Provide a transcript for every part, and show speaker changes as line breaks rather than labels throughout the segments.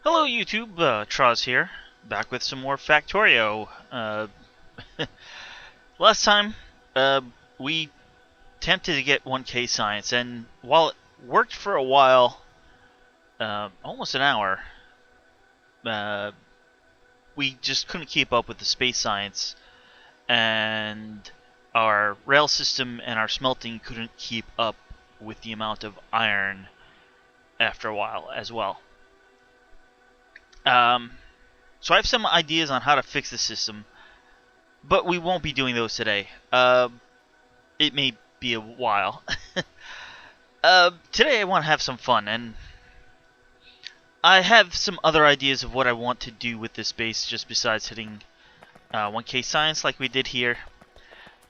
Hello YouTube, Troz here, back with some more Factorio. Last time, uh, we attempted to get 1K science, and while it worked for a while, almost an hour, uh, we just couldn't keep up with the space science, and our rail system and our smelting couldn't keep up with the amount of iron after a while as well. Um, so I have some ideas on how to fix the system, but we won't be doing those today. It may be a while. Today I want to have some fun, and I have some other ideas of what I want to do with this base, just besides hitting 1K science like we did here.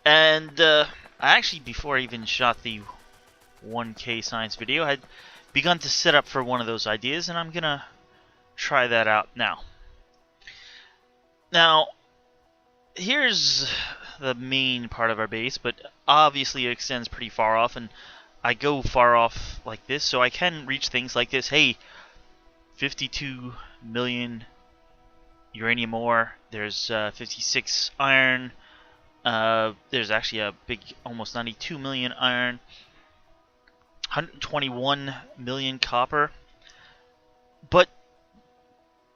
And I actually, before I even shot the 1K science video, had begun to set up for one of those ideas, and I'm gonna try that out now. Now, here's the main part of our base, but obviously it extends pretty far off, and I go far off like this, so I can reach things like this. Hey, 52 million uranium ore, there's 56 iron, there's actually a big, almost 92 million iron, 121 million copper, but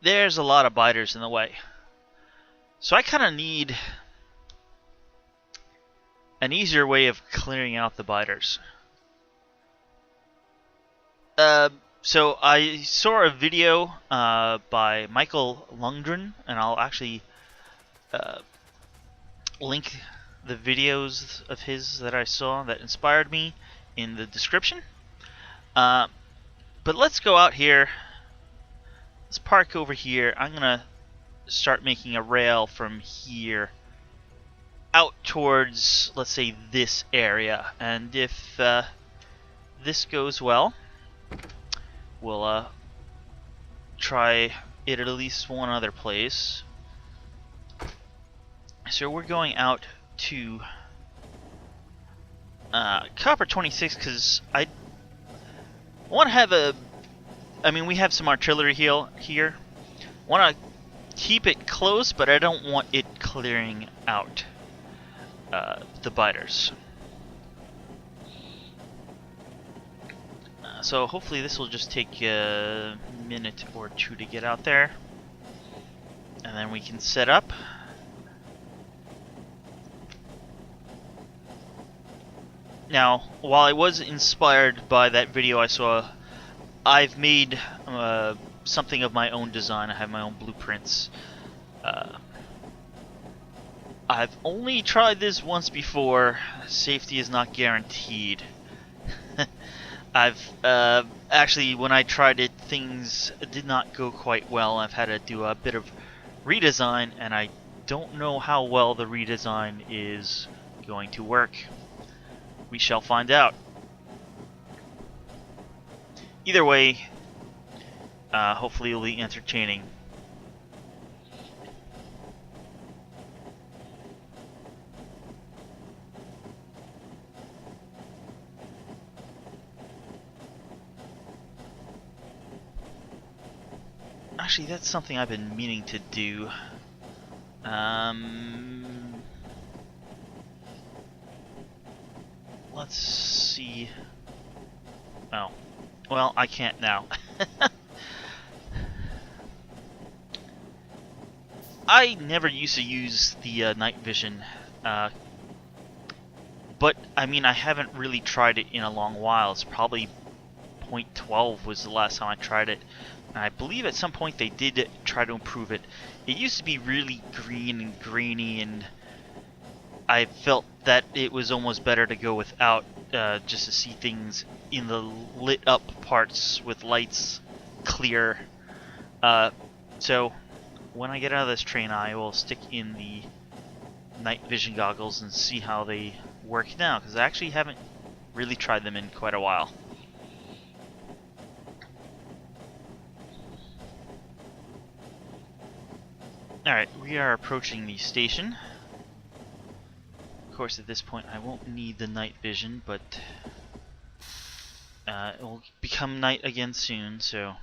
there's a lot of biters in the way. So I kind of need an easier way of clearing out the biters. So I saw a video by Michael Lundgren, and I'll actually link the videos of his that I saw that inspired me in the description. But let's go out here. Let's park over here. I'm gonna start making a rail from here out towards, let's say, this area, and if this goes well, we'll try it at least one other place. So we're going out to Copper 26 because I want to have a. I mean, we have some artillery here. Want to keep it close, but I don't want it clearing out the biters. So hopefully this will just take a minute or two to get out there, and then we can set up. Now, while I was inspired by that video I saw, I've made something of my own design. I have my own blueprints. I've only tried this once before. Safety is not guaranteed. I've actually, when I tried it, things did not go quite well. I've had to do a bit of redesign, and I don't know how well the redesign is going to work. We shall find out. Either way, hopefully it'll be entertaining. Actually, that's something I've been meaning to do. Let's see. Oh. Well, I can't now. I never used to use the night vision. But, I mean, I haven't really tried it in a long while. It's probably 0.12 was the last time I tried it. And I believe at some point they did try to improve it. It used to be really green and grainy, and I felt that it was almost better to go without, just to see things in the lit up parts with lights clear. So when I get out of this train, I will stick in the night vision goggles and see how they work now, because I actually haven't really tried them in quite a while. Alright, we are approaching the station. Of course, at this point I won't need the night vision, but it will become night again soon, so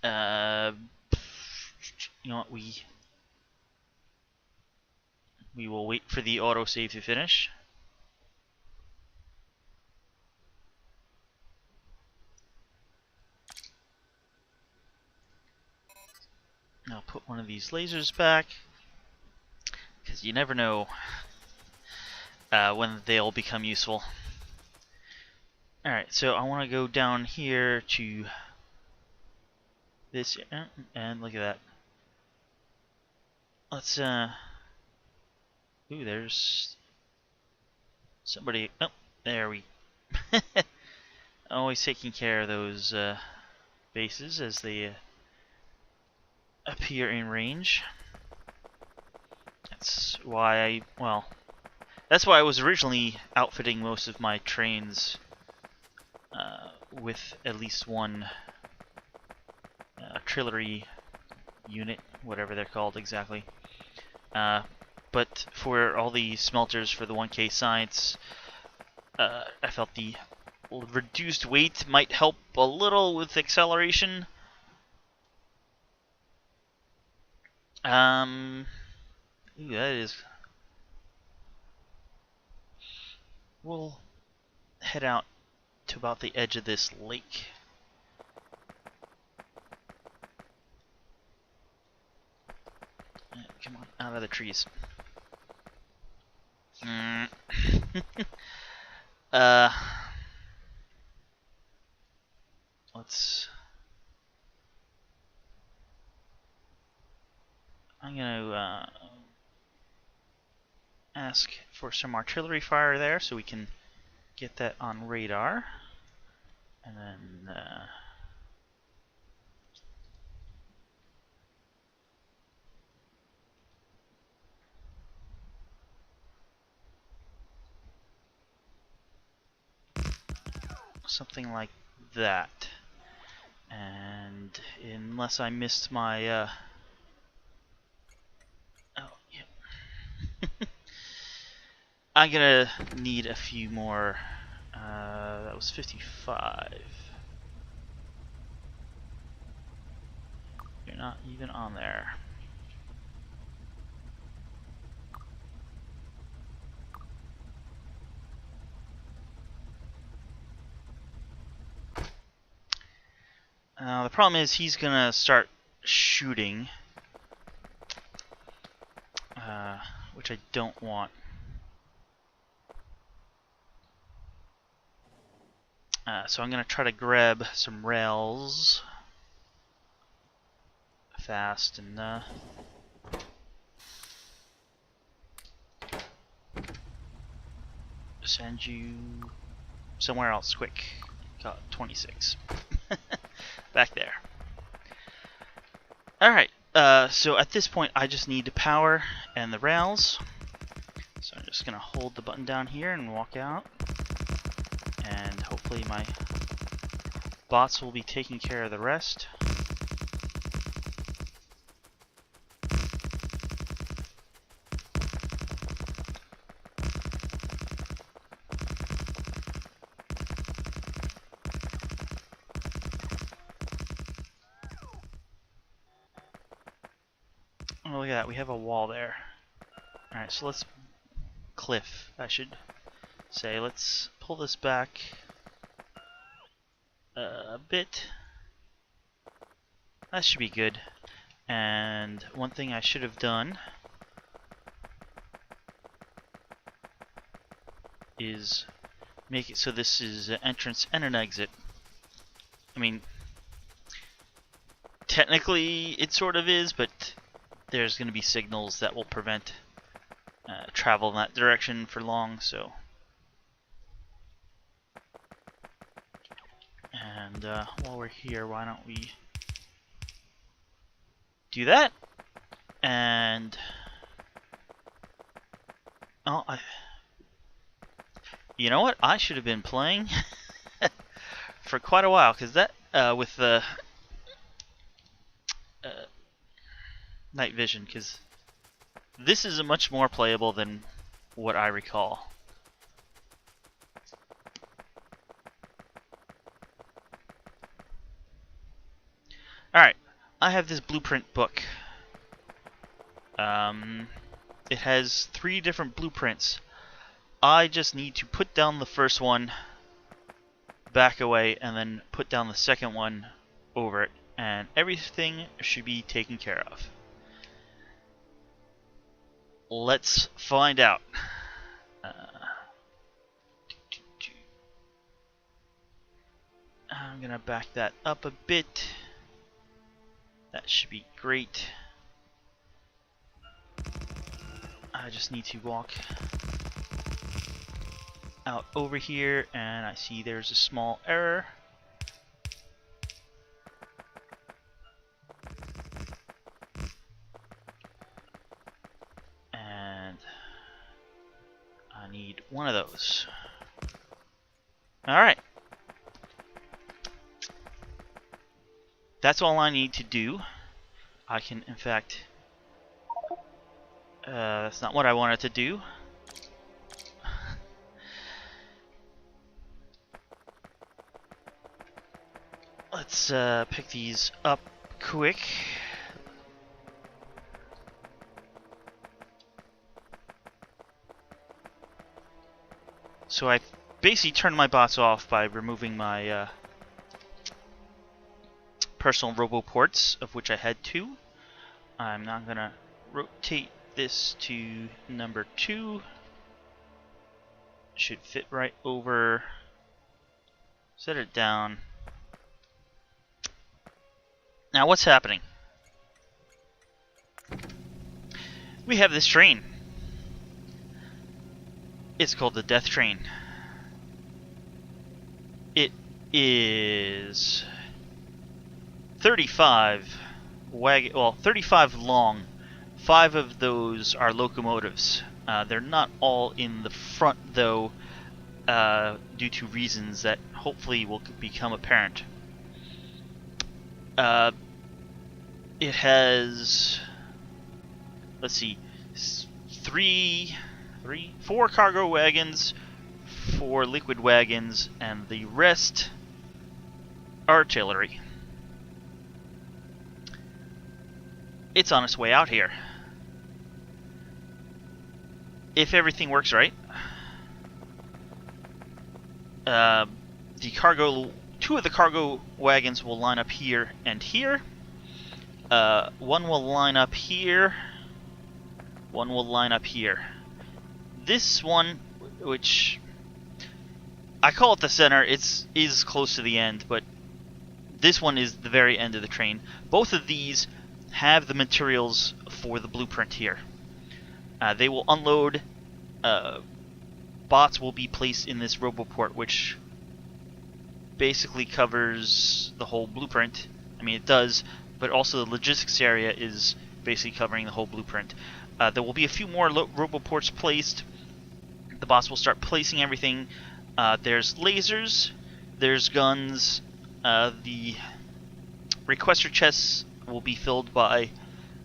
Uh, you know what? We will wait for the autosave to finish. I'll put one of these lasers back, because you never know when they'll become useful. Alright, so I want to go down here to this, and look at that. Let's, ooh, there's somebody, oh, there we, always taking care of those, bases as they appear in range. That's why that's why I was originally outfitting most of my trains with at least one artillery unit, whatever they're called exactly. But for all the smelters for the 1K science, I felt the reduced weight might help a little with acceleration. Ooh, that is. We'll head out to about the edge of this lake. Come on, out of the trees. Let's. I'm gonna ask for some artillery fire there so we can get that on radar, and then something like that. And unless I missed my oh yeah, I'm gonna need a few more. That was 55. You're not even on there. The problem is he's gonna start shooting, which I don't want. So I'm gonna try to grab some rails fast and send you somewhere else quick. Got 26. Back there. Alright, so at this point I just need power and the rails. So I'm just gonna hold the button down here and walk out. And hopefully my bots will be taking care of the rest. Oh, look at that, we have a wall there. Alright, so let's... cliff, I should say. Let's pull this back a bit. That should be good. And one thing I should have done is make it so this is an entrance and an exit. I mean, technically it sort of is, but there's going to be signals that will prevent travel in that direction for long, so. And while we're here, why don't we do that? And oh, you know what? I should have been playing for quite a while, because that with the night vision, because this is much more playable than what I recall. Alright, I have this blueprint book. It has 3 different blueprints. I just need to put down the first one, back away, and then put down the second one over it, and everything should be taken care of. Let's find out. I'm gonna back that up a bit. That should be great. I just need to walk out over here, and I see there's a small error. And I need one of those. Alright. That's all I need to do. I can, in fact... that's not what I wanted to do. Let's pick these up quick. So I basically turned my bots off by removing my personal roboports, of which I had 2. I'm now gonna rotate this to number 2. Should fit right over. Set it down. Now what's happening? We have this train. It's called the Death Train. It is 35 long. 5 of those are locomotives. They're not all in the front though, due to reasons that hopefully will become apparent. It has, let's see, 4 cargo wagons, 4 liquid wagons, and the rest artillery. It's on its way out here. If everything works right, the 2 of the cargo wagons will line up here and here. 1 will line up here. 1 will line up here. This one, which I call it the center, is close to the end, but this one is the very end of the train. Both of these have the materials for the blueprint here. They will unload. Bots will be placed in this roboport, which basically covers the whole blueprint. I mean, it does, but also the logistics area is basically covering the whole blueprint. There will be a few more roboports placed. The bots will start placing everything. There's lasers, there's guns. The requester chests will be filled by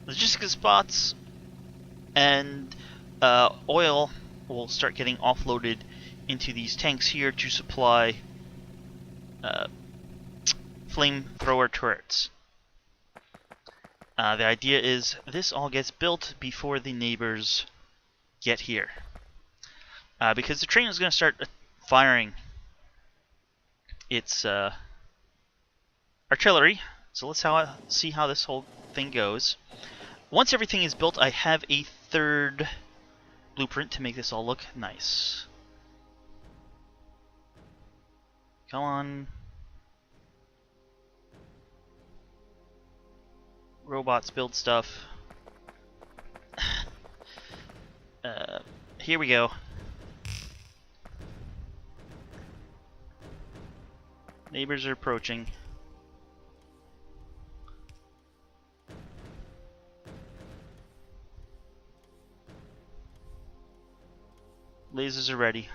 logistics bots, and oil will start getting offloaded into these tanks here to supply flamethrower turrets. The idea is this all gets built before the neighbors get here, because the train is going to start firing its artillery. So let's see how this whole thing goes. Once everything is built, I have a 3rd blueprint to make this all look nice. Come on. Robots build stuff. Here we go. Neighbors are approaching. Lasers are ready.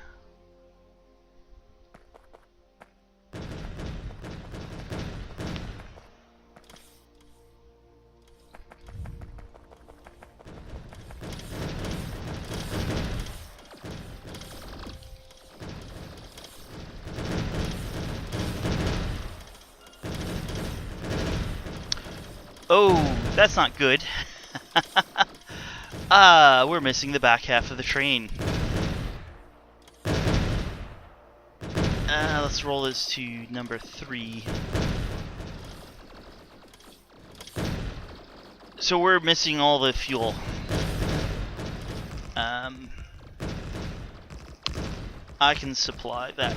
Oh, that's not good. We're missing the back half of the train. Let's roll this to number 3. So we're missing all the fuel. I can supply that.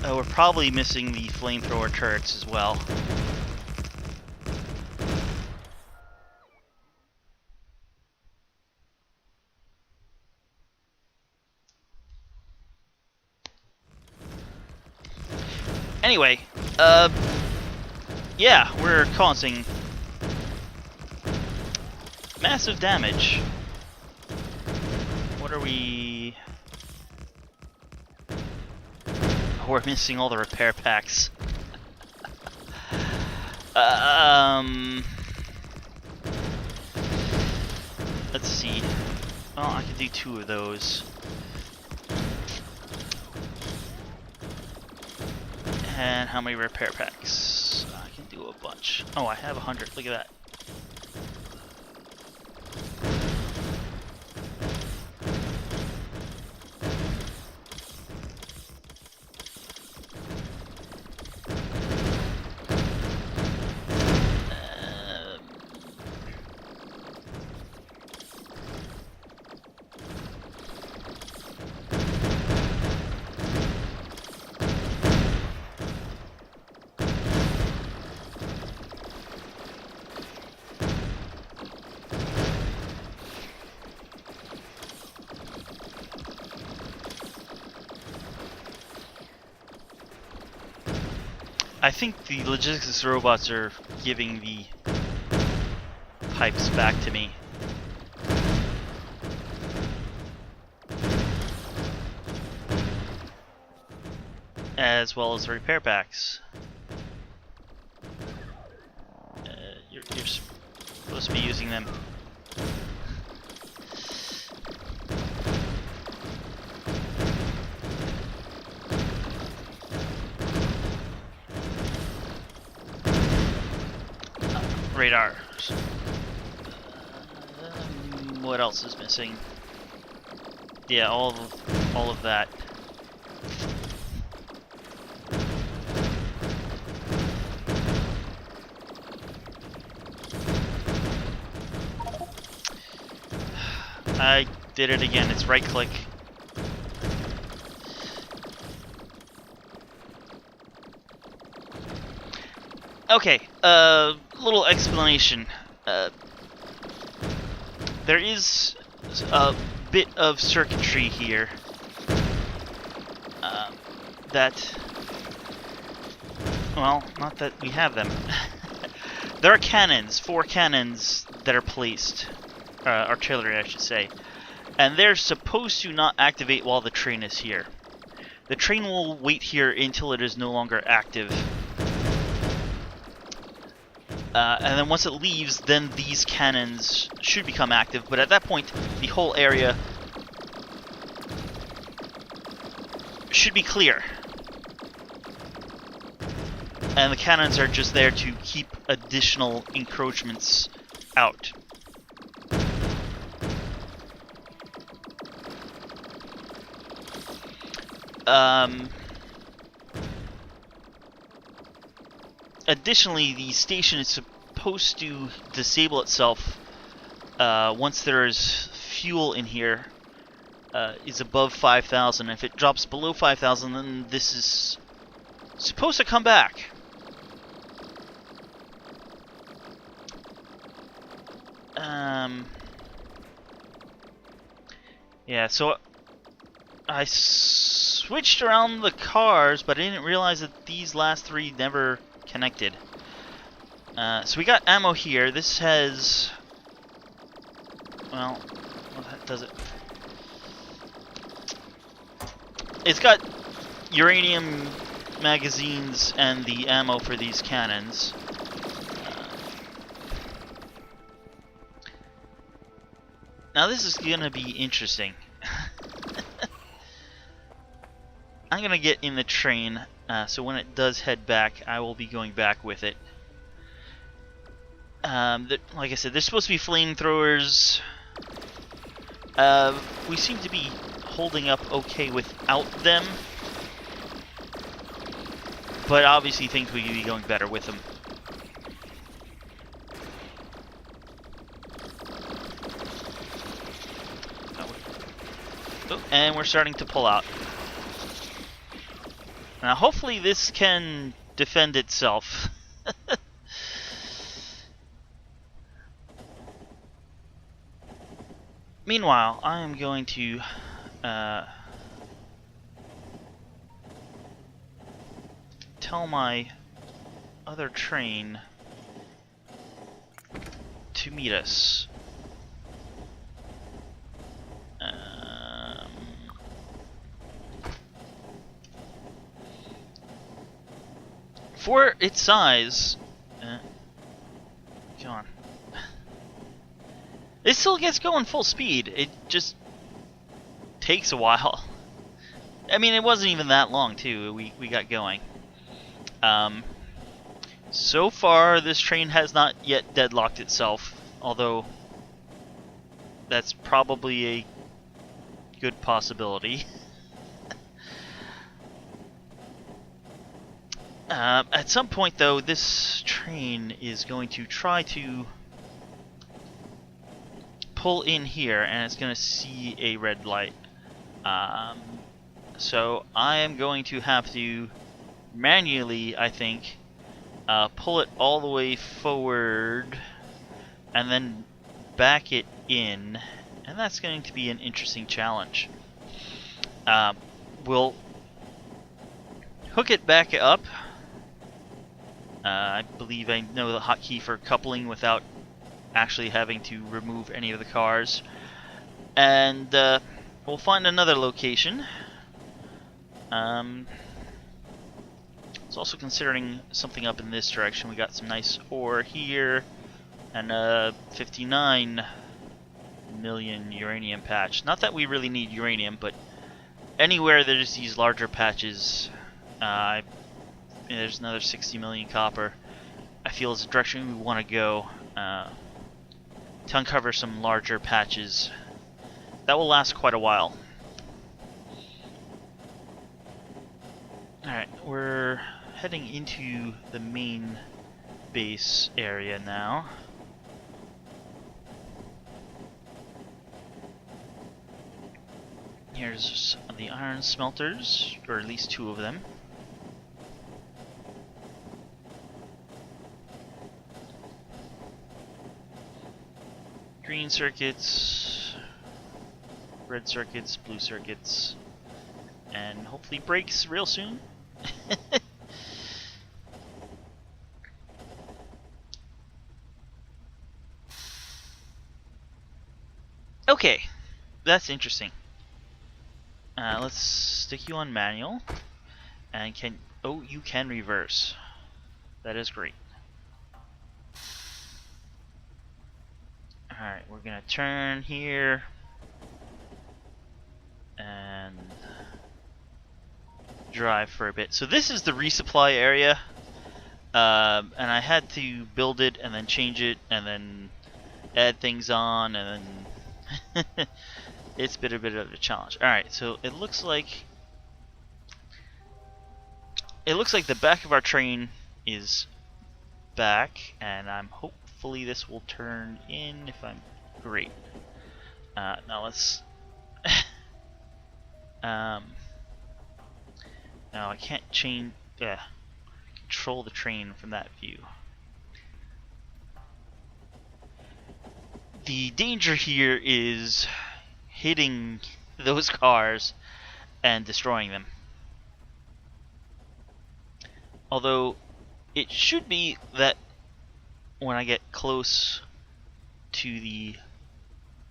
We're probably missing the flamethrower turrets as well. Anyway, yeah, we're causing massive damage. What are we... Oh, we're missing all the repair packs. Let's see. Well, I could do 2 of those. And how many repair packs? I can do a bunch. Oh, I have 100. Look at that. I think the logistics robots are giving the pipes back to me. As well as the repair packs. You're supposed to be using them. Radars. What else is missing? Yeah, all of that. I did it again. It's right click. Okay, little explanation. There is a bit of circuitry here that, well, not that we have them. There are cannons, 4 cannons that are placed, artillery I should say, and they're supposed to not activate while the train is here. The train will wait here until it is no longer active. And then once it leaves, then these cannons should become active, but at that point, the whole area should be clear. And the cannons are just there to keep additional encroachments out. Additionally, the station is supposed to disable itself once there is fuel in here is above 5,000. If it drops below 5,000, then this is supposed to come back. Yeah, so I switched around the cars, but I didn't realize that these last 3 never connected. So we got ammo here. This has... well, what does it? It's got uranium magazines and the ammo for these cannons. Now this is gonna be interesting. I'm gonna get in the train, so when it does head back, I will be going back with it. Like I said, there's supposed to be flamethrowers. We seem to be holding up okay without them, but obviously things would be going better with them. Oh, and we're starting to pull out. Now, hopefully this can defend itself. Meanwhile, I am going to tell my other train to meet us. For its size, come on. It still gets going full speed. It just takes a while. I mean, it wasn't even that long too. We got going. So far, this train has not yet deadlocked itself, although that's probably a good possibility. At some point, though, this train is going to try to pull in here, and it's going to see a red light. So I am going to have to manually, I think, pull it all the way forward and then back it in, and that's going to be an interesting challenge. We'll hook it back up. I believe I know the hotkey for coupling without actually having to remove any of the cars. And we'll find another location. It's also considering something up in this direction. We got some nice ore here, and a 59 million uranium patch. Not that we really need uranium, but anywhere there's these larger patches, there's another 60 million copper. I feel is the direction we want to go to uncover some larger patches. That will last quite a while. Alright, we're heading into the main base area now. Here's the iron smelters, or at least 2 of them. Green circuits, red circuits, blue circuits, and hopefully brakes real soon. Okay, that's interesting. Let's stick you on manual, and you can reverse. That is great. Alright, we're gonna turn here and drive for a bit. So this is the resupply area, and I had to build it and then change it and then add things on, and then it's been a bit of a challenge. Alright, so it looks like the back of our train is back, and I'm hopefully this will turn in if I'm great. Now let's now I can't control the train from that view. The danger here is hitting those cars and destroying them. Although it should be that when I get close to the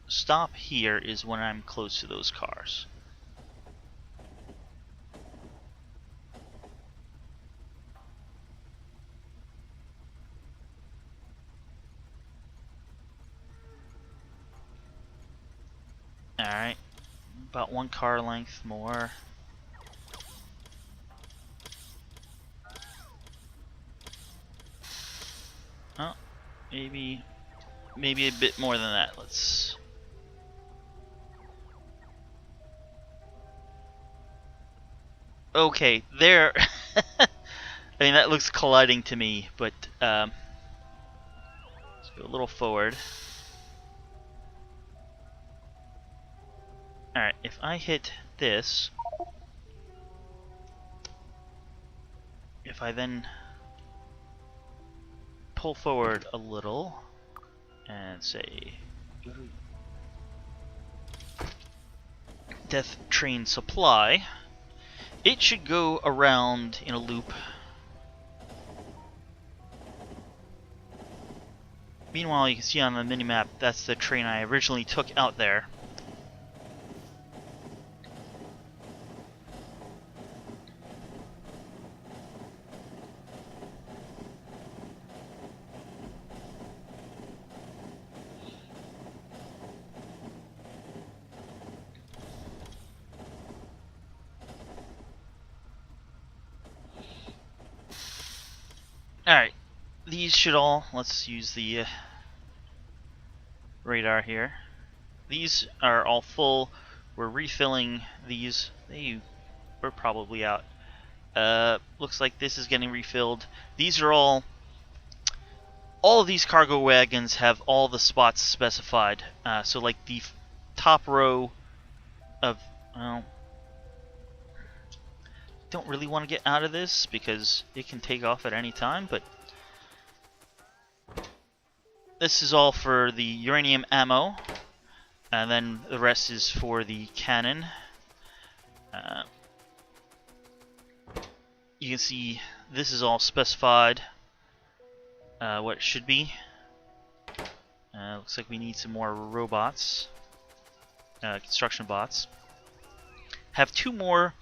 stop here is when I'm close to those cars. Alright, about 1 car length more. Maybe a bit more than that. Let's... Okay, there. I mean, that looks colliding to me, but let's go a little forward. Alright, if I hit this, if I then pull forward a little and say Death Train Supply, it should go around in a loop. Meanwhile, you can see on the minimap that's the train I originally took out there. Alright, these should all, let's use the radar here. These are all full. We're refilling these. They were probably out. Looks like this is getting refilled. These are all of these cargo wagons have all the spots specified. So like the top row of, well, don't really want to get out of this because it can take off at any time, but this is all for the uranium ammo, and then the rest is for the cannon. You can see this is all specified what it should be. Looks like we need some more robots, construction bots. Have two more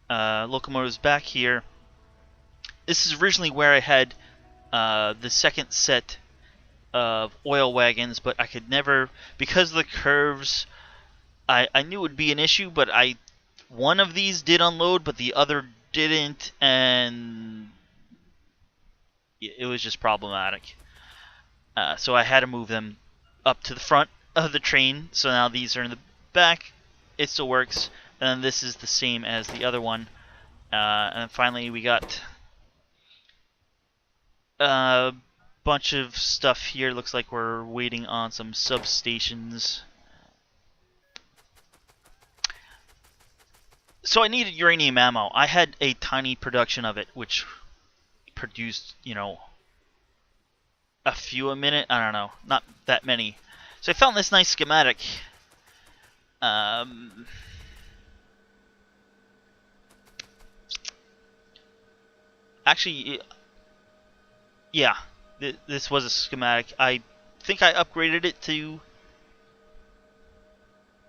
locomotives back here. This is originally where I had the second set of oil wagons, but I could never, because of the curves, I knew it would be an issue, but one of these did unload, but the other didn't, and it was just problematic. So I had to move them up to the front of the train, so now these are in the back. It still works, and then this is the same as the other one. And finally we got a bunch of stuff here. Looks like we're waiting on some substations. So I needed uranium ammo. I had a tiny production of it, which produced, you know, a few a minute. I don't know, not that many. So I found this nice schematic. Actually, yeah, this was a schematic. I think I upgraded it to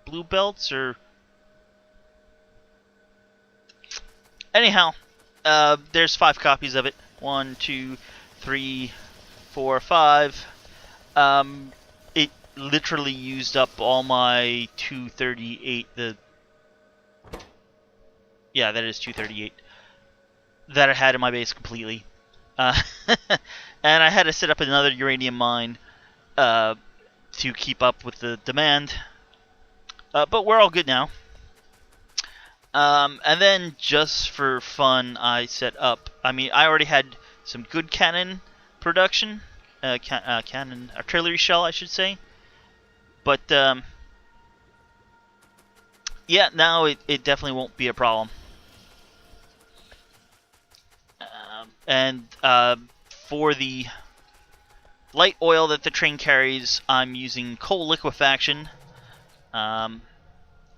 blue belts, or anyhow, there's 5 copies of it. 1, 2, 3, 4, 5. It literally used up all my 238. Yeah, that is 238 that I had in my base completely. And I had to set up another uranium mine to keep up with the demand. But we're all good now. And then just for fun, I set up, I already had some good cannon production, cannon artillery shell, I should say. But yeah, now it definitely won't be a problem. And for the light oil that the train carries, I'm using coal liquefaction, and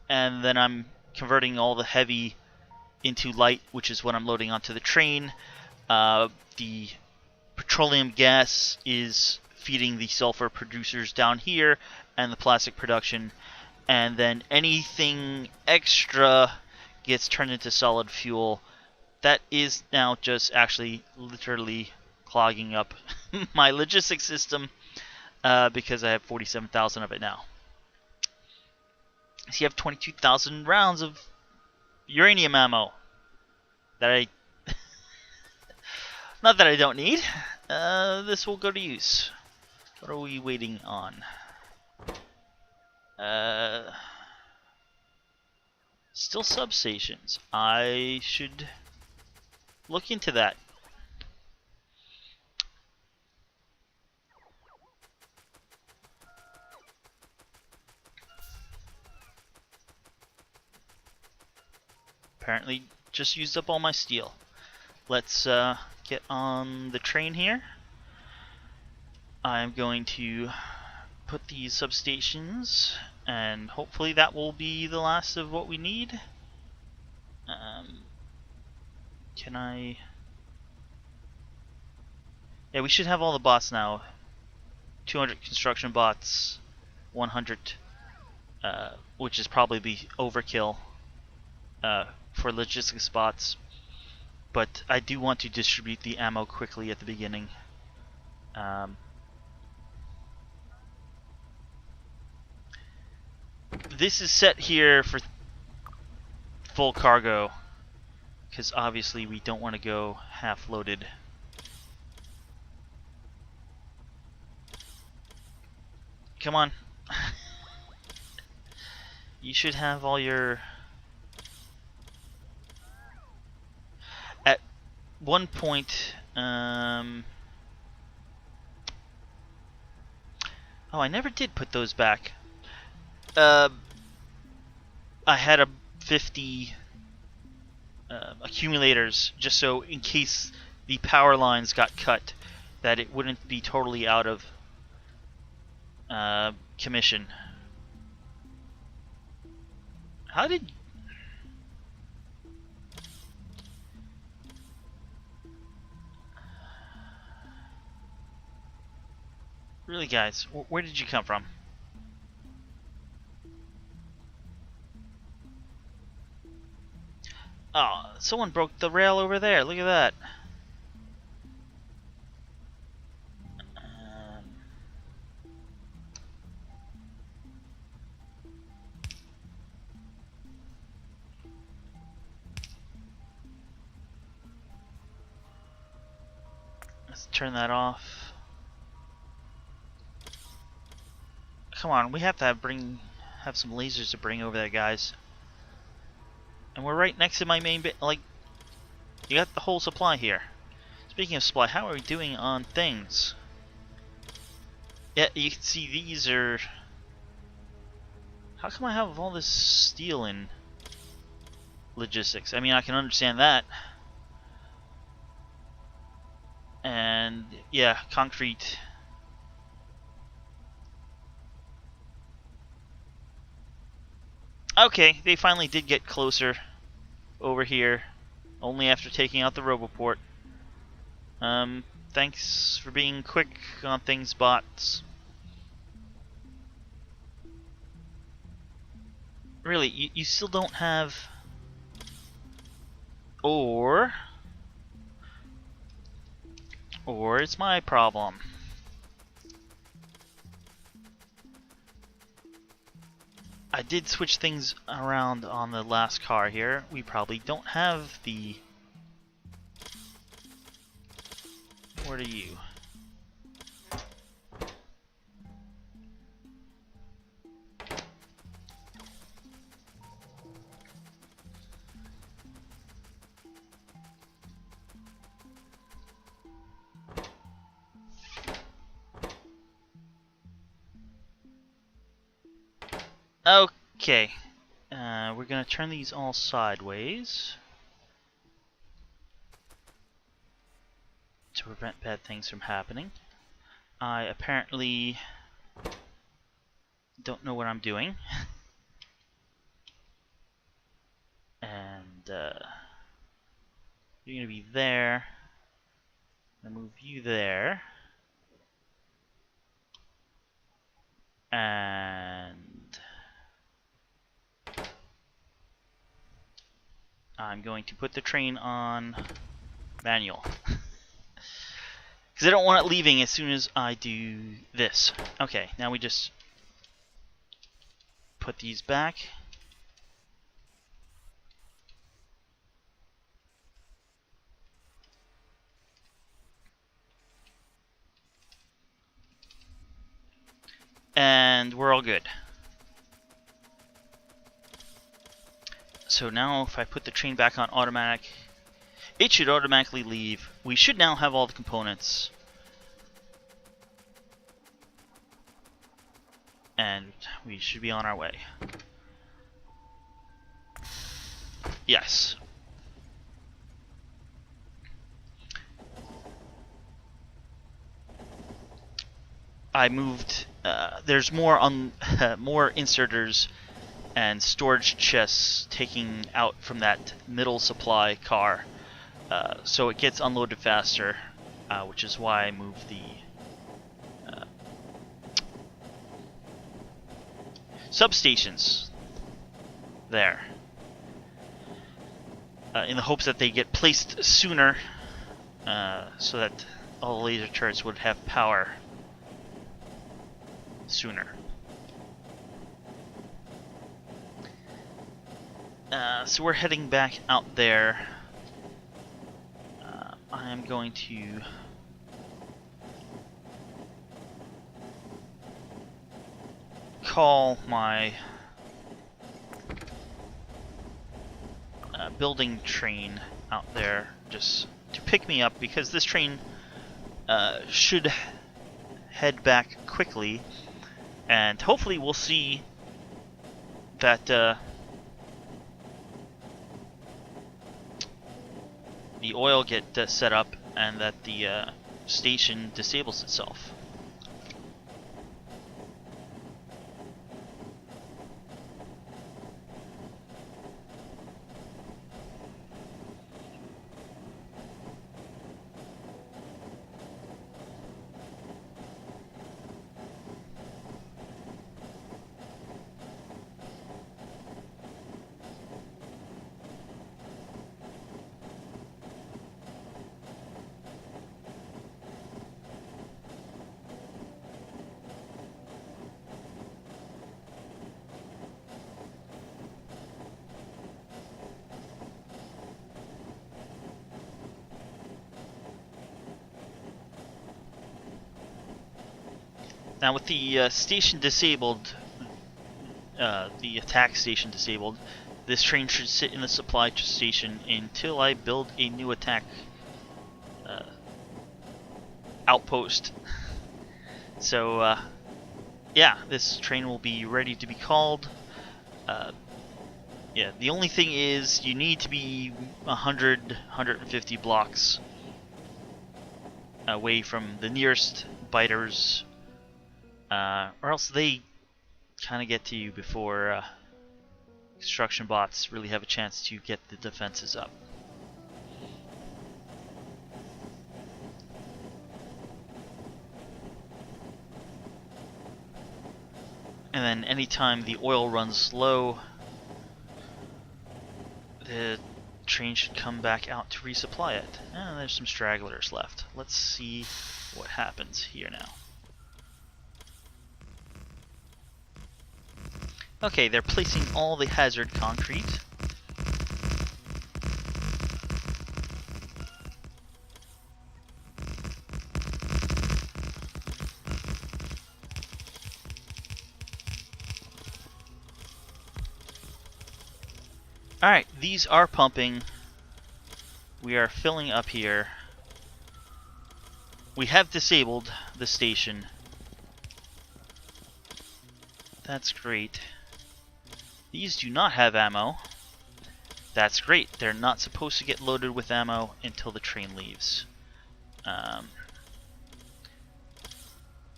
then I'm converting all the heavy into light, which is what I'm loading onto the train. The petroleum gas is feeding the sulfur producers down here, and the plastic production, and then anything extra gets turned into solid fuel. That is now just actually literally clogging up my logistics system because I have 47,000 of it now. So you have 22,000 rounds of uranium ammo that I not that I don't need. This will go to use. What are we waiting on? Still substations. I should look into that. Apparently just used up all my steel. Let's get on the train here. I'm going to put these substations, and hopefully that will be the last of what we need. Can I... Yeah, we should have all the bots now. 200 construction bots, 100, which is probably the overkill for logistics bots. But I do want to distribute the ammo quickly at the beginning. This is set here for full cargo, because obviously we don't want to go half loaded. Come on. You should have all your... At one point, oh, I never did put those back. I had a 50 accumulators, just so in case the power lines got cut, that it wouldn't be totally out of commission. How did... Really, guys, where did you come from? Oh, someone broke the rail over there. Look at that. Let's turn that off. Come on, we have to have some lasers to bring over there, guys. And we're right next to my main bit. Like, you got the whole supply here. Speaking of supply, how are we doing on things? Yeah, you can see these are... How come I have all this steel in logistics? I mean, I can understand that. And, yeah, concrete. Okay, they finally did get closer over here, only after taking out the roboport. Thanks for being quick on things, bots. Really, you still don't have... Or it's my problem. I did switch things around on the last car here. We probably don't have the... What are you? Okay. We're gonna turn these all sideways to prevent bad things from happening. I apparently don't know what I'm doing. And you're gonna be there. I'm gonna move you there. And I'm going to put the train on manual. Because I don't want it leaving as soon as I do this. Okay, now we just put these back. all good. So now if I put the train back on automatic, it should automatically leave. We should now have all the components. And we should be on our way. Yes. I moved. There's more on more inserters and storage chests taking out from that middle supply car, so it gets unloaded faster, which is why I moved the substations there, in the hopes that they get placed sooner, so that all the laser turrets would have power sooner. So we're heading back out there. I am going to call my building train out there just to pick me up, because this train should head back quickly, and hopefully we'll see that the oil get set up and that the station disables itself. Now with the station disabled, the attack station disabled, this train should sit in the supply station until I build a new attack outpost. So yeah, this train will be ready to be called. Yeah, the only thing is you need to be 150 blocks away from the nearest biters, or else they kind of get to you before construction bots really have a chance to get the defenses up. And then anytime the oil runs low, the train should come back out to resupply it. And there's some stragglers left. Let's see what happens here now. Okay, they're placing all the hazard concrete. Alright, these are pumping. We are filling up here. We have disabled the station. That's great. These do not have ammo. That's great. They're not supposed to get loaded with ammo until the train leaves.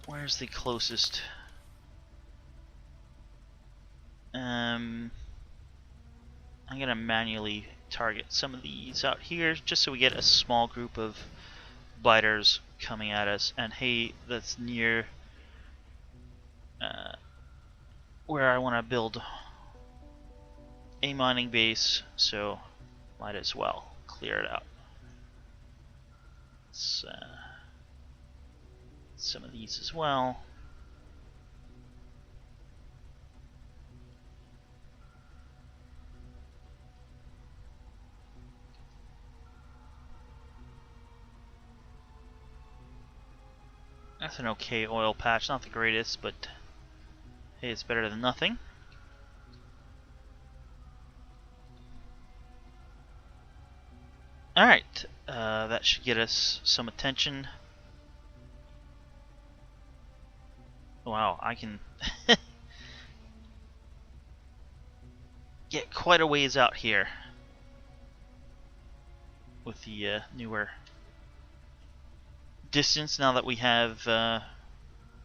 Where's the closest? I'm gonna manually target some of these out here just so we get a small group of biters coming at us. And hey, that's near where I want to build a mining base, so might as well clear it out. Let's, some of these as well. That's an okay oil patch, not the greatest, but Hey, it's better than nothing. Alright, that should get us some attention. Wow, I can get quite a ways out here with the newer distance now that we have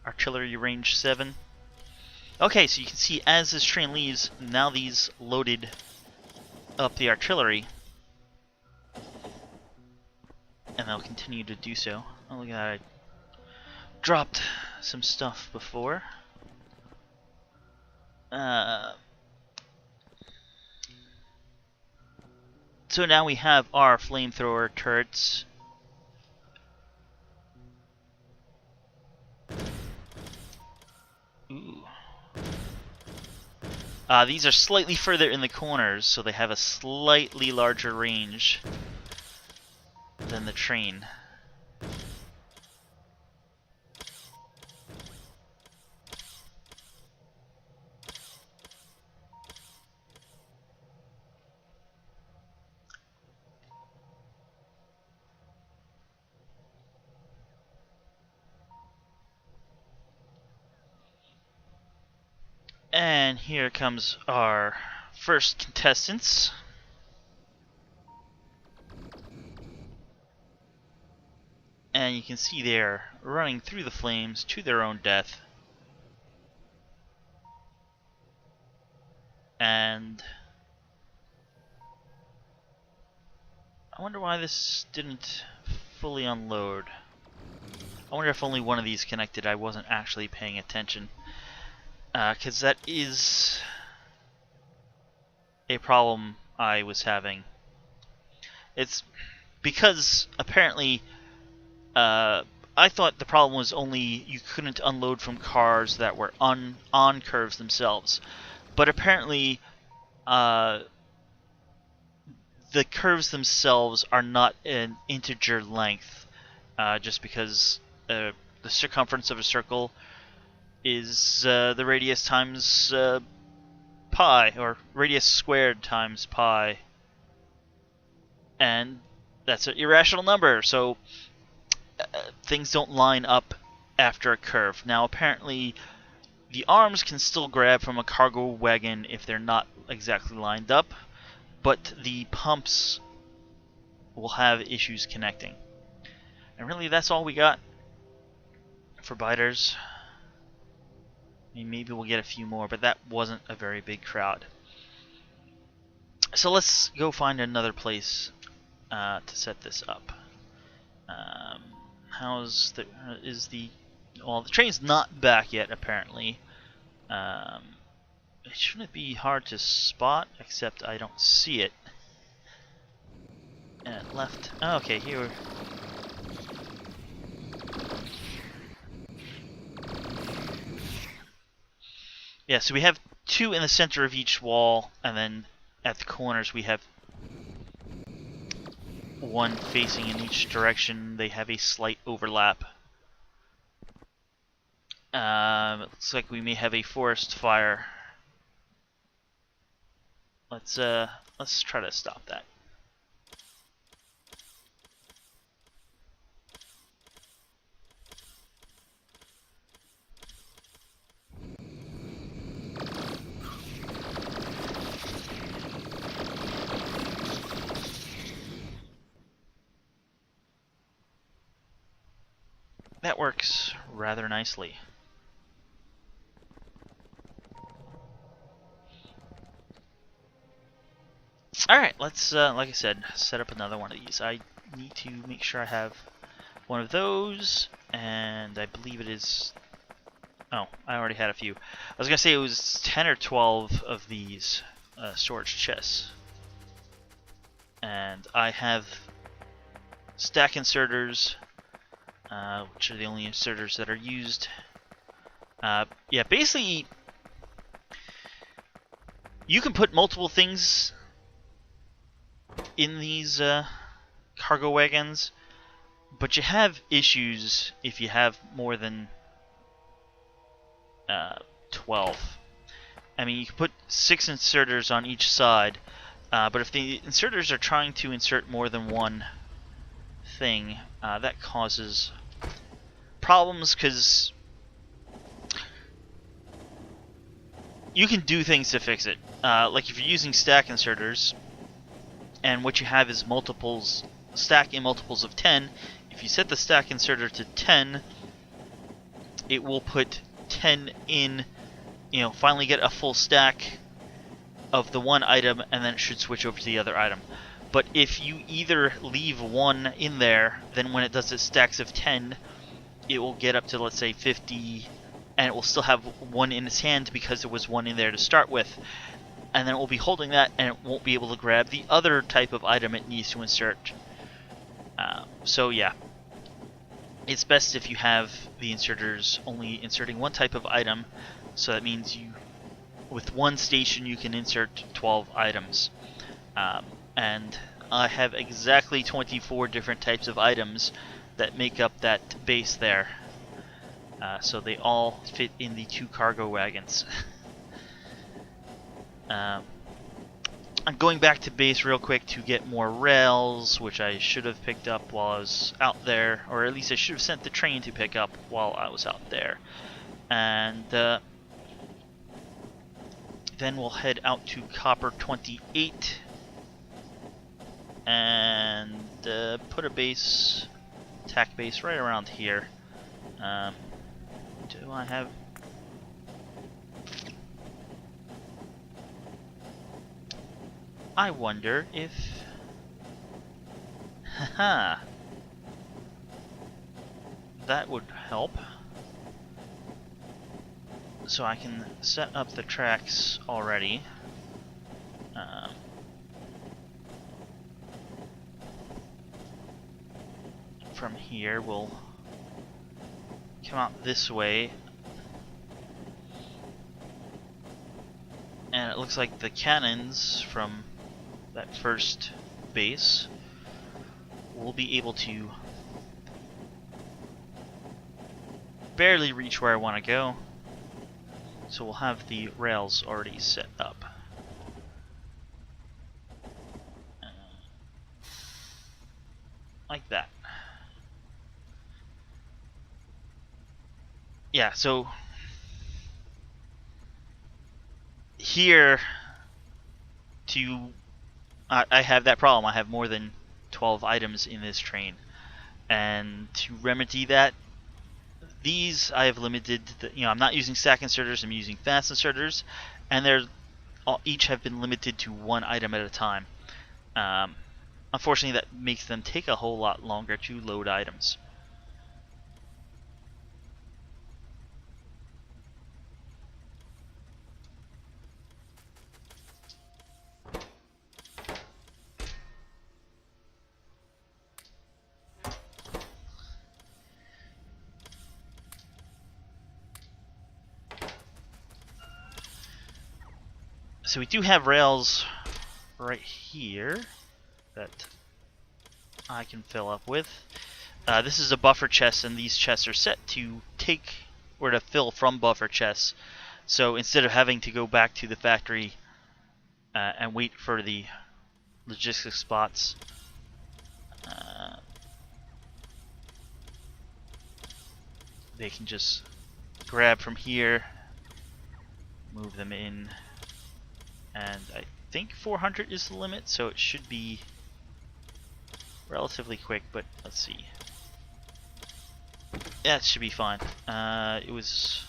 artillery range 7. Okay, so you can see as this train leaves, now these loaded up the artillery, and they'll continue to do so. Oh, look at that, I dropped some stuff before. So now we have our flamethrower turrets. Ooh. These are slightly further in the corners, so they have a slightly larger range than the train. And here comes our first contestants. And you can see they're running through the flames to their own death. And I wonder why this didn't fully unload. I wonder if only one of these connected. I wasn't actually paying attention. Because that is a problem I was having. It's because apparently I thought the problem was only you couldn't unload from cars that were on curves themselves. But apparently the curves themselves are not an integer length, just because the circumference of a circle is the radius times pi, or radius squared times pi, and that's an irrational number, so things don't line up after a curve. Now apparently the arms can still grab from a cargo wagon if they're not exactly lined up, but the pumps will have issues connecting. And really that's all we got for biters. I mean, maybe we'll get a few more, but that wasn't a very big crowd. So let's go find another place to set this up. How's the well, the train's not back yet apparently. It shouldn't be hard to spot, except I don't see it. And left. Oh, okay, here. Yeah, so we have two in the center of each wall, and then at the corners we have one facing in each direction. They have a slight overlap. It looks like we may have a forest fire. Let's try to stop that. That works rather nicely. Alright, let's, like I said, set up another one of these. I need to make sure I have one of those, and I believe it is... Oh, I already had a few. I was going to say it was 10 or 12 of these storage chests. And I have stack inserters, which are the only inserters that are used. Yeah, basically, you can put multiple things in these cargo wagons, but you have issues if you have more than 12. I mean, you can put 6 inserters on each side, but if the inserters are trying to insert more than one thing, that causes problems, because you can do things to fix it. Like if you're using stack inserters, and what you have is multiples, stack in multiples of 10, if you set the stack inserter to 10, it will put 10 in, finally get a full stack of the one item, and then it should switch over to the other item. But if you either leave one in there, then when it does its stacks of 10, it will get up to, let's say, 50, and it will still have one in its hand because there was one in there to start with. And then it will be holding that, and it won't be able to grab the other type of item it needs to insert. So yeah, it's best if you have the inserters only inserting one type of item, so that means with one station you can insert 12 items. And I have exactly 24 different types of items that make up that base there. So they all fit in the 2 cargo wagons. I'm going back to base real quick to get more rails, which I should have picked up while I was out there, or at least I should have sent the train to pick up while I was out there. And then we'll head out to Copper 28 and put a base, attack base right around here. Do I have... I wonder if... Haha. That would help. So I can set up the tracks already. From here, we'll come out this way. And it looks like the cannons from that first base will be able to barely reach where I want to go. So we'll have the rails already set up. Like that. Yeah, so here I have that problem. I have more than 12 items in this train, and to remedy that, these I have limited. I'm not using stack inserters. I'm using fast inserters, and they're each have been limited to one item at a time. Unfortunately, that makes them take a whole lot longer to load items. So we do have rails right here that I can fill up with. This is a buffer chest, and these chests are set to take or to fill from buffer chests. So instead of having to go back to the factory and wait for the logistics spots, they can just grab from here, move them in. And I think 400 is the limit, so it should be relatively quick, but let's see. Yeah, it should be fine. It was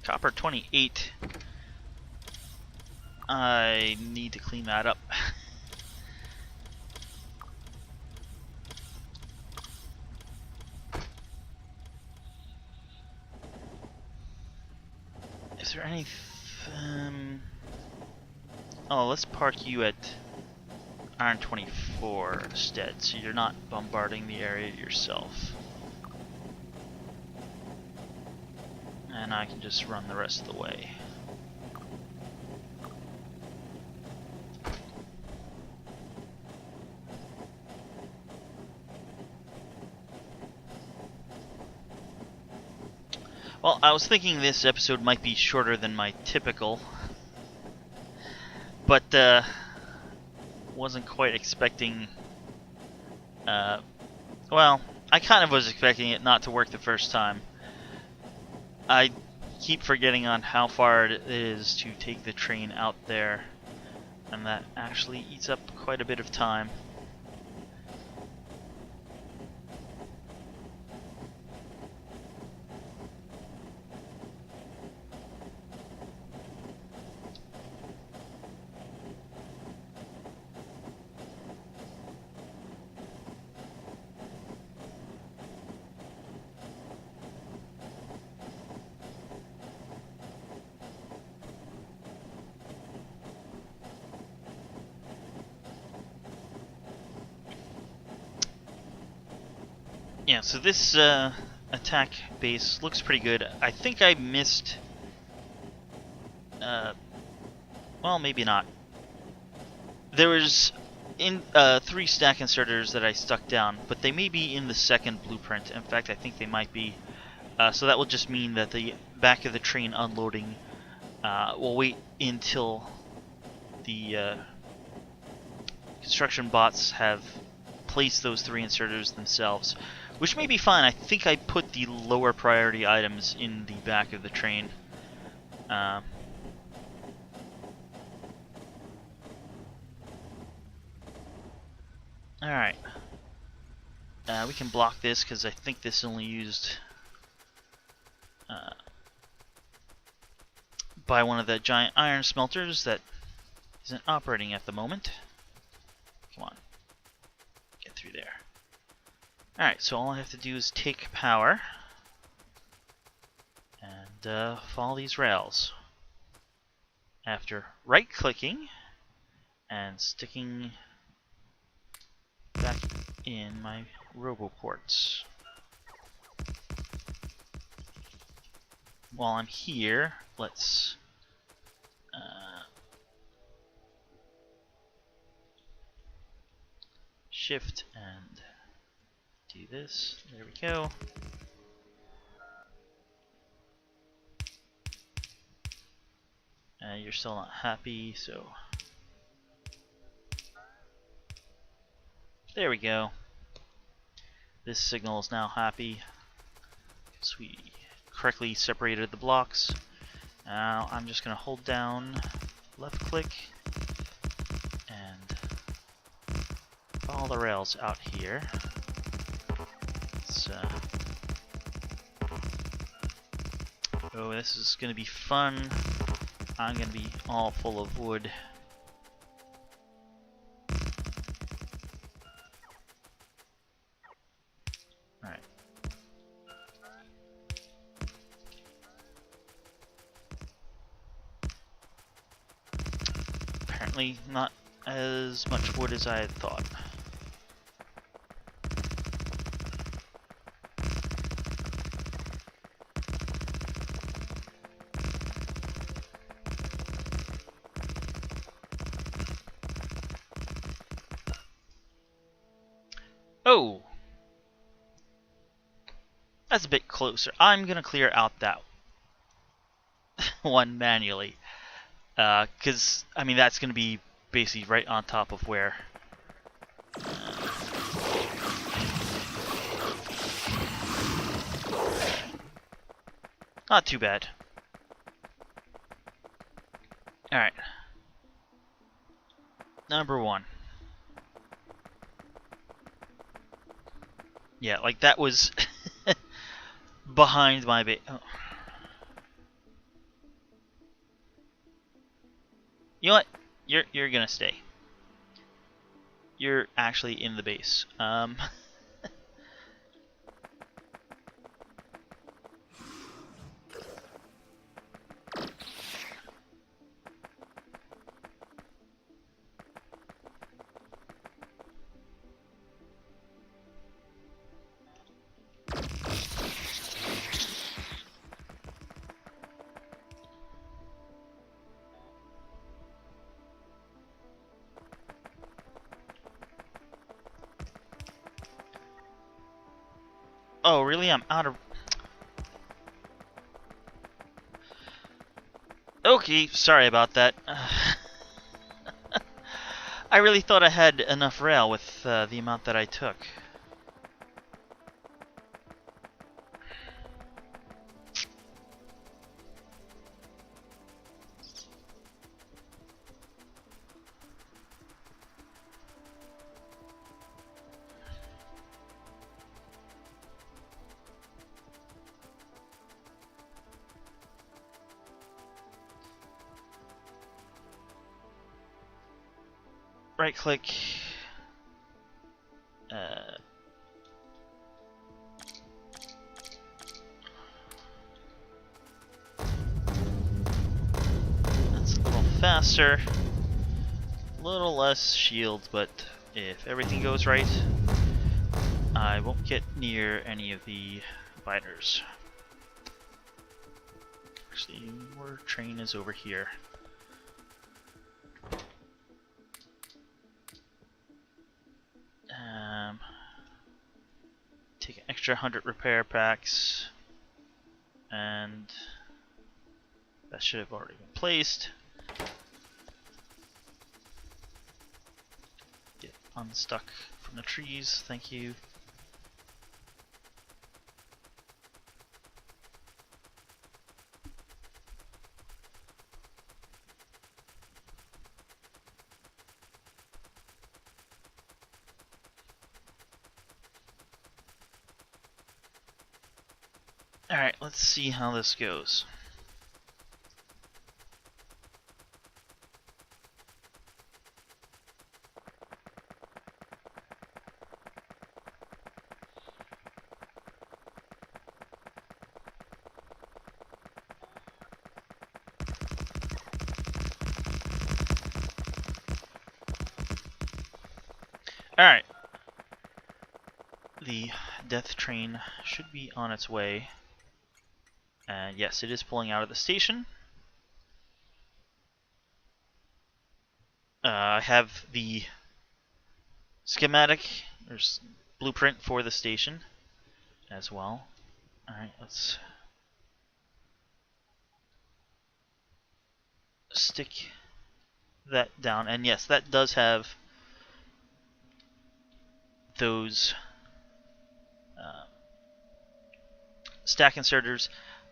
Copper 28. I need to clean that up. Is there any... oh, let's park you at Iron 24 instead, so you're not bombarding the area yourself. And I can just run the rest of the way. Well, I was thinking this episode might be shorter than my typical, but wasn't quite expecting. Well, I kind of was expecting it not to work the first time. I keep forgetting on how far it is to take the train out there, and that actually eats up quite a bit of time. Yeah, so this attack base looks pretty good. I think I missed... well, maybe not. There was 3 stack inserters that I stuck down, but they may be in the second blueprint. In fact, I think they might be. So that will just mean that the back of the train unloading will wait until the construction bots have placed those 3 inserters themselves, which may be fine. I think I put the lower priority items in the back of the train. Alright. We can block this because I think this only used by one of the giant iron smelters that isn't operating at the moment. Come on. Get through there. Alright, so all I have to do is take power and follow these rails. After right-clicking and sticking back in my roboports. While I'm here, let's shift and do this. There we go. You're still not happy, so there we go. This signal is now happy because we correctly separated the blocks. Now I'm just going to hold down left click and follow the rails out here. Oh, this is going to be fun. I'm going to be all full of wood. Alright. Apparently not as much wood as I had thought. Oh! That's a bit closer. I'm going to clear out that one manually. Because, I mean, that's going to be basically right on top of where... not too bad. Alright. Number 1. Yeah, like that was behind my base. Oh. You know what? You're gonna stay. You're actually in the base. Oh, really? I'm out of... Okay, sorry about that. I really thought I had enough rail with the amount that I took. Right click. That's a little faster. A little less shield, but if everything goes right, I won't get near any of the biters. Actually, our train is over here. Take an extra 100 repair packs, and that should have already been placed. Get unstuck from the trees, thank you. Alright, let's see how this goes. Alright. The death train should be on its way. And yes, it is pulling out of the station. I have the schematic, or blueprint for the station as well. Alright, let's stick that down. And yes, that does have those stack inserters.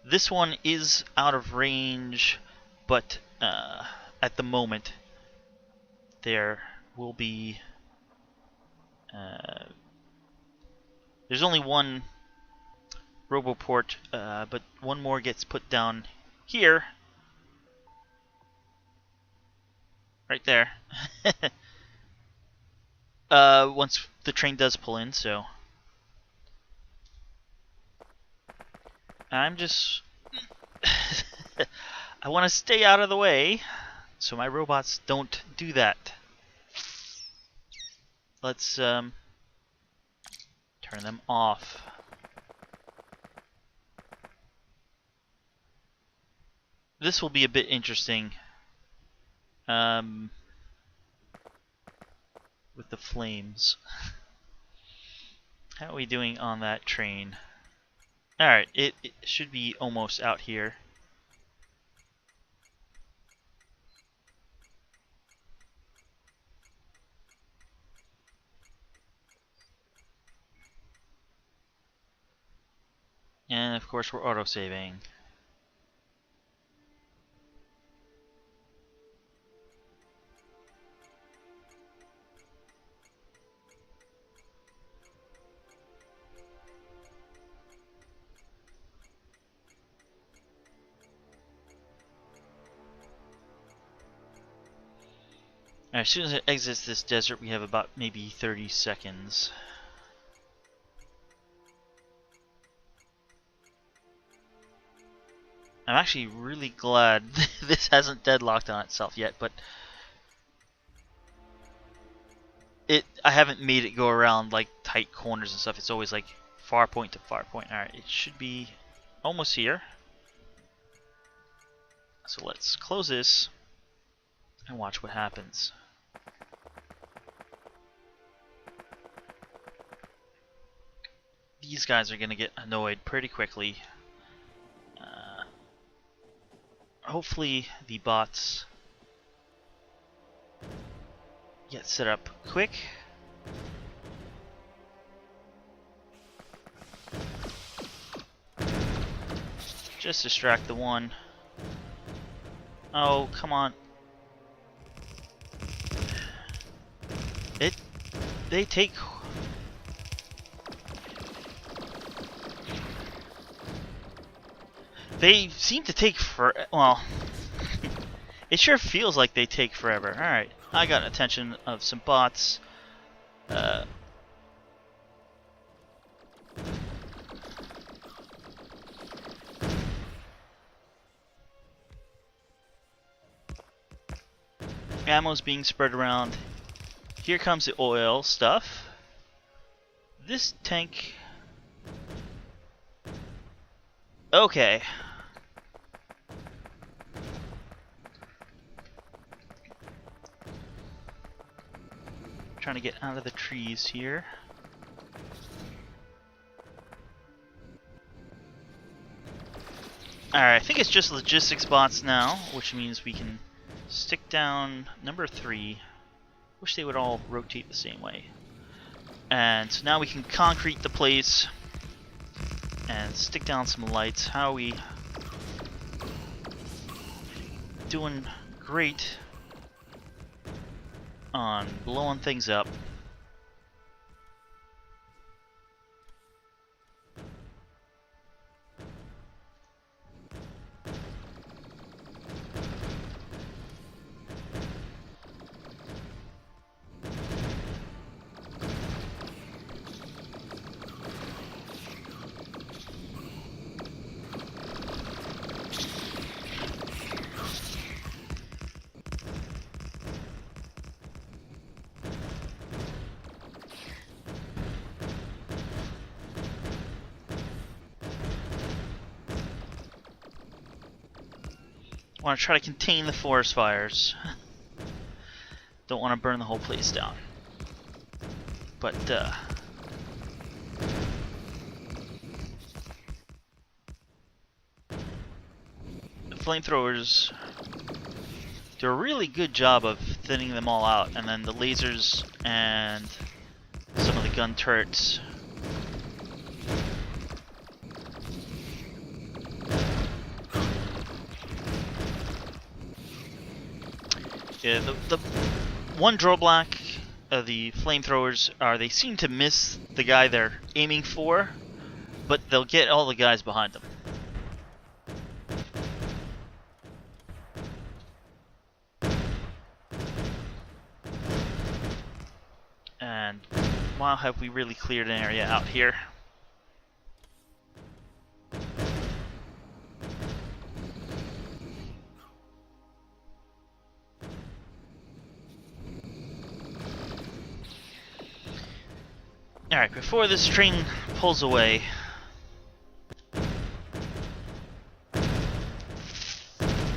This one is out of range, but at the moment there will be there's only one roboport, but one more gets put down here, right there. Once the train does pull in, so I'm just I want to stay out of the way so my robots don't do that. Let's turn them off. This will be a bit interesting with the flames. How are we doing on that train? Alright, it should be almost out here. And of course we're auto-saving. As soon as it exits this desert, we have about maybe 30 seconds. I'm actually really glad this hasn't deadlocked on itself yet, but I haven't made it go around like tight corners and stuff. It's always like far point to far point. Alright, it should be almost here. So let's close this and watch what happens. These guys are gonna get annoyed pretty quickly. hopefully the bots get set up quick. Just distract the one. Oh, come on. They take... They seem to take well, it sure feels like they take forever. Alright, I got attention of some bots. Ammo's being spread around. Here comes the oil stuff. This tank... Okay. Trying to get out of the trees here. Alright, I think it's just logistics bots now, which means we can stick down number 3. Wish they would all rotate the same way. And so now we can concrete the place and stick down some lights. How are we doing? Great on blowing things up. Want to try to contain the forest fires. Don't want to burn the whole place down. But the flamethrowers do a really good job of thinning them all out, and then the lasers and some of the gun turrets yeah, the one drawback of the flamethrowers are they seem to miss the guy they're aiming for, but they'll get all the guys behind them. And wow, have we really cleared an area out here. Alright, before this train pulls away,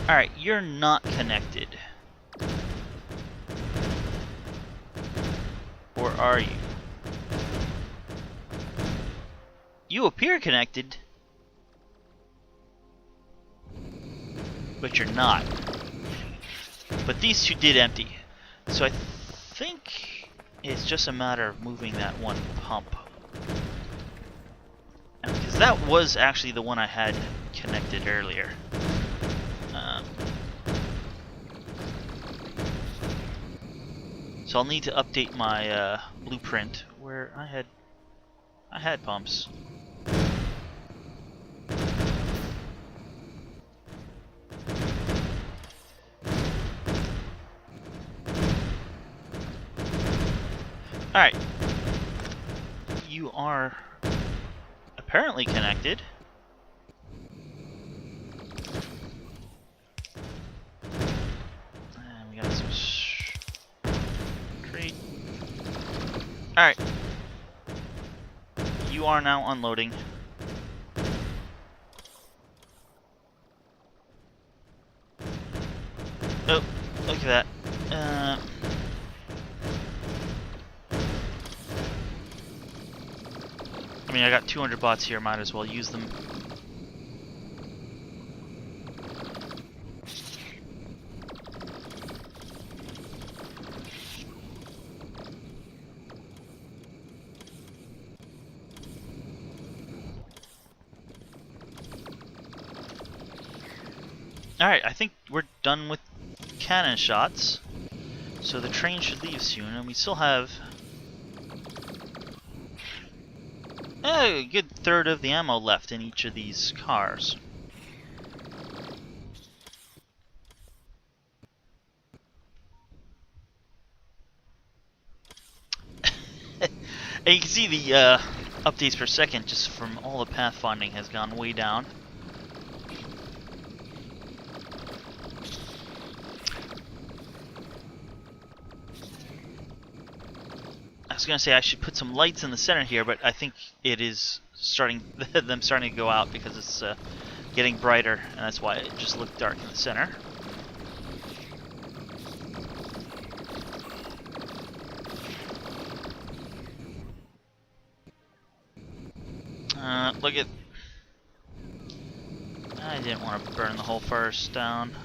alright, you're not connected. Or are you? You appear connected, but you're not. But these two did empty. So I think it's just a matter of moving that one pump. Because that was actually the one I had connected earlier. So I'll need to update my blueprint where I had pumps. Alright. You are apparently connected. And we got some straight. Alright. You are now unloading. Oh, look at that. I mean, I got 200 bots here, might as well use them. Alright, I think we're done with cannon shots. So the train should leave soon, and we still have a good third of the ammo left in each of these cars. And you can see the updates per second just from all the pathfinding has gone way down. I was gonna say I should put some lights in the center here, but I think it is starting them starting to go out because it's getting brighter, and that's why it just looked dark in the center. Look at... I didn't want to burn the whole forest down.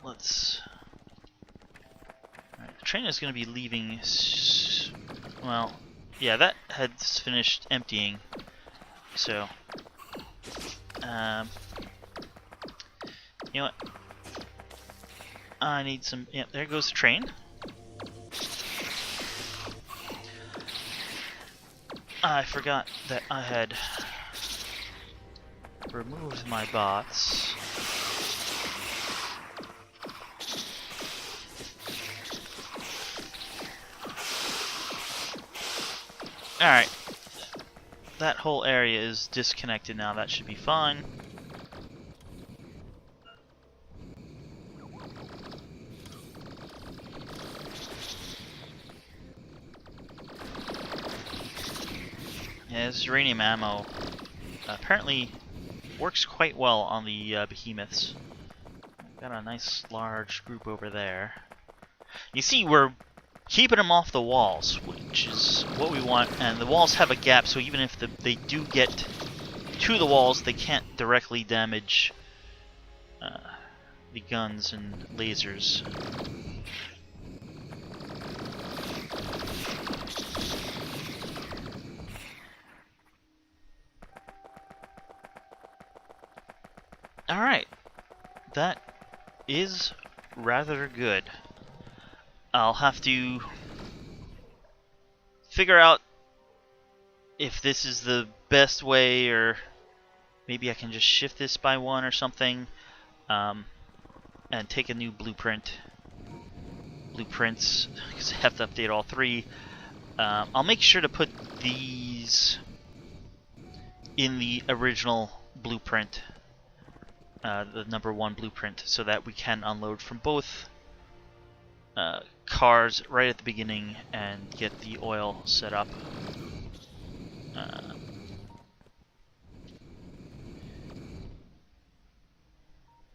Let's... Alright, the train is going to be leaving... Well, yeah, that has finished emptying. So... you know what? I need some... Yep, there goes the train. I forgot that I had removed my bots. Alright. That whole area is disconnected now. That should be fine. Yeah, this uranium ammo apparently works quite well on the behemoths. Got a nice large group over there. You see, we're keeping them off the walls, which is what we want, and the walls have a gap, so even if they do get to the walls, they can't directly damage the guns and lasers. Alright, that is rather good. I'll have to figure out if this is the best way, or maybe I can just shift this by one or something, and take a new blueprints, because I have to update all three. I'll make sure to put these in the original blueprint, the #1 blueprint, so that we can unload from both cars right at the beginning and get the oil set up.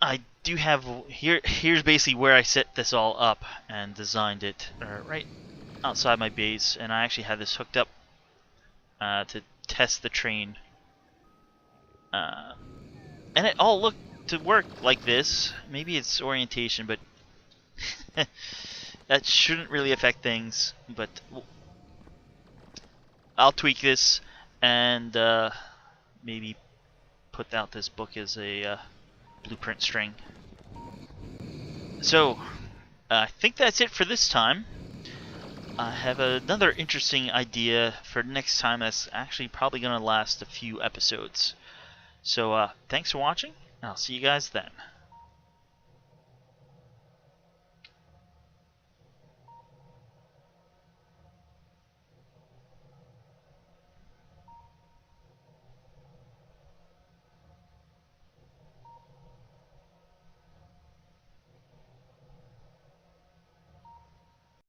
I do have here's basically where I set this all up and designed it, right outside my base, and I actually had this hooked up to test the train, and it all looked to work like this. Maybe it's orientation, but that shouldn't really affect things. But I'll tweak this and maybe put out this book as a blueprint string. So I think that's it for this time. I have another interesting idea for next time that's actually probably going to last a few episodes. So thanks for watching. I'll see you guys then.